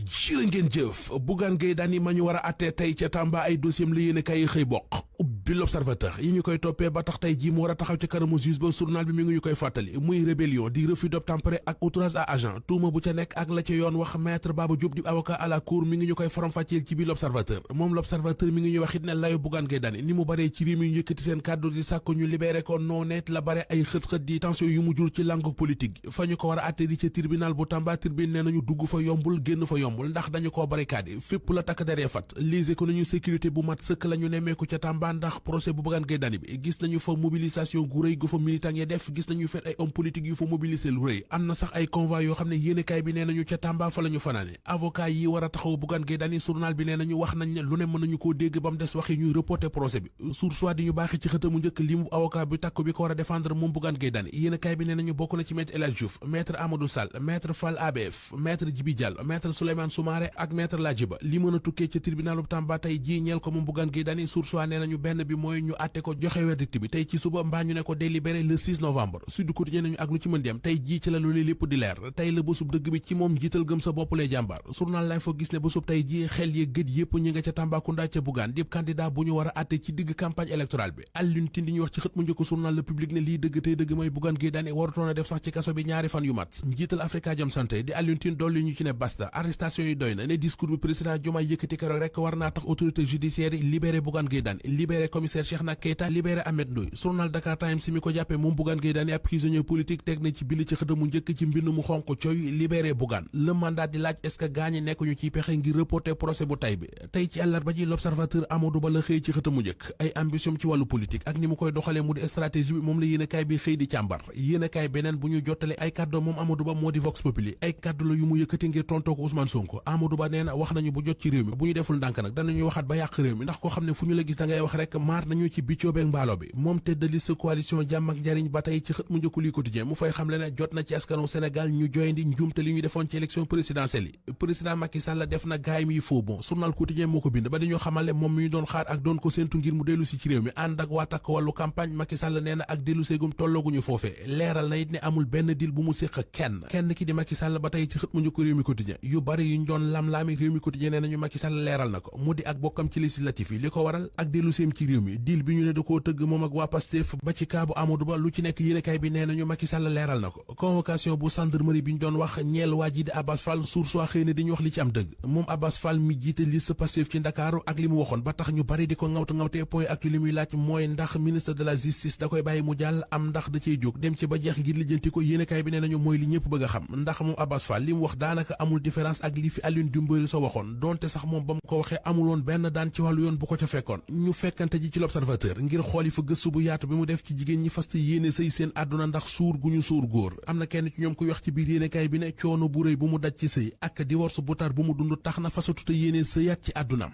jërë ngeen jëf Bougane Gueye Dany ma ñu war a attee tey ca Tamba ay dossier la yéen kay xëy bokk ubbi l'Observateur yi ñu koy toppee ba tax tey jii mu war a taxaw ci kanamu juge ba journal bi mi ngi ñu koy fàttali muy rébellion di refus d'obtempérer ak outrage à agent tuuma bu ca nekk ak la ca yoon wax maître Baba Diop di avocat à la cour mi ngi ñu koy faram-fàcceel ci biir l'Observateur moom l'Observateur mi ngi ñuy wax it ne layu Bougane Gueye Dany ni mu baree ci réew mi ñu yëkkati seen kàddu di sàkk ñu libéré ko nooneet la bare ay xët-xët di tension yu mu jur ci langue politique gi fa ñu ko war a atte di ca tribunal bu Tamba tribune nee nañu dugg fa yombul génn fa yombul ndax dañu koo barricade fépp la takk deree fat lise ko nañu sécurité bu mat sëkk la ñu nemmeeku ca Tamba ndax procès bu Bougane Gueye Dany bi gis nañu fa mobilisation gu rëy gu fa militant yi def gis nañu fet ay homme politique yu fa mobiliser lu rëy am na sax ay convoi yoo xam ne yéenekaay bi nee nañu ca Tamba fa la ñu fanaane avocat yi war a taxaw Bougane Gueye Dany journal bi nee nañu wax nañ ne lu ne mën nañu koo dégg ba mu des waxi ñuy reporter procès bi source di ñu baaxi ci xëtamu njëkk li mu avocat bi takku bi ko war a défendre moom Bougane Gueye Dany yéenekaay bi nee nañu bokk na ci maître El Hadji Diouf maître Amadou Sall maître Fall ABF maître Djibi Diallo maître Souleymane Soumaré ak maître Ladjiba li mën a tukkee ca tribunal bu Tamba tey jii ñeel ko moom Bougane Gueye Dany source nee nañu benn bi mooy ñu àtte ko joxe verdict bi tey ci suba mbaa ñu ne ko délibéré le 6 novembre Sud Quotidien nañu ak lu ci mën dem tey jii ci la loolee lépp di leer tey la bésub dëgg bi ci moom jiital gëm sa bopp lay jàmbar journal lay foo gis ne bésub tey jii xel yi gët yëpp ñi nga ca Tambacounda ca Bougane dib candidat bu ñu war a àtte ci digg campagne électorale bi Alioune Tine di ñu wax ci xët mu njëkk journal Le Public ne lii dëgg tey dëgg mooy Bougane Gueye Dany warutoon a def sax ci kaso bi ñaari fan yu mat njiital Afrikajom Santé di Alioune Tine dolli ñu ci ne basta arrestation yi doy na ne discours bi président Diomaye yëkkati keroog rek war naa tax autorité judiciaire yi libéré Bougane Gueye Dany libéré commissaire Cheikhna Keita libéré Ahmed Ndoye journal Dakar Times mi ko jàppee moom Bougane Gueye Dany ab prisonnier politique teg na ci bind ci xëtamu njëkk ci mbind mu xonk coy libéré Bougane le mandat di laaj est-ce que gaañi nekkuñu ciy pexe ngir reporter procès bu tay bi tey ci àllarba ji l'Observateur Amadou Ba la xëy ci xëtamu njëkk ay ambition ci wàllu politique ak ni mu koy doxalee mu di stratégie bi moom la yéenekaay bi xëy di càmbar yéenekaay beneen bu ñu jottale ay kàddu moom Amadou Ba moo di Vox Populi ay kàddu la yu mu yëkkati ngir tontoo ko Ousmane Sonko Amadou Ba nee na wax nañu bu jot ci réew mi bu ñu deful ndànk nag danañuy waxaat ba yàq réew mi ndax koo xam ne fu ñu la gis da ngay wax rek maar nañu ci biccoobeeg mbaalo bi moom tête de liste coalition jàmm ak njariñ ba tey ci xët mu njëkku li quotidien mu fay xamle ne jot na ci askanu Sénégal ñu joyndi njuumte li ñu defoon ci élection présidentielle yi président Macky Sall def na gaay mi faux bon journal quotidien moo ko bind ba dañoo xamal ne moom mi ñu doon xaar ak doon ko séentu ngir mu dellu si ci réew mi ànd ak waa takk wàllu campagne Macky Sall nee na ak dellu seegum tollooguñu foofee leeral na it ne amul benn dil bu mu séq kenn ki di Macky Sall ba tey ci xët mu njëkku réew mi quotidien yu bari yu ñu doon lam-laami réew mi quotidien nee nañu Macky Sall leeral na ko mu di ak bokkam ci législatif yi li ko waral ak dellu seem ci réew mi dil bi ñu ne da koo tëgg moom ak waa Pastef ba ci kaabu Amadou Ba lu ci nekk yéenekaay bi nee nañu Macky Sall leeral na ko convocation bu gendarmerie bi ñu doon wax ñeel waa ji di Abbas Fall source waa xëy na di ñu wax li ci am dëgg moom Abbas Fall mi jiite liste Pastef ci Ndakaaru ak li mu waxoon ba tax ñu bari di ko ŋawte point ak li muy laaj mooy ndax ministre de la justice da koy bàyyi mu jàll am ndax da cey jóg dem ci ba jeex ngir lijjanti ko yéenekaay bi nee nañu mooy li ñëpp bëgg a xam ndax moom Abbas Fall li mu wax daanaka amul différence ak li fi Alioune Dimbali sa waxoon donte sax moom ba mu ko waxee amuloon benn daan ci wàllu yoon bu ko ca fekkoon ñu fekkante ji ci l'Observateur ngir xooli fa gëstu bu yaatu bi mu def ci jigéen ñi fasta yéene sëy seen àdduna ndax suur gu ñu suur góor am na kenn ci ñoom kuy wax ci biir yéenekaay bi ne coono bu rëy bu mu daj ci sëy ak divorce bu tar bu mu dund tax na fasatute yéene sëyaat ci àddunaam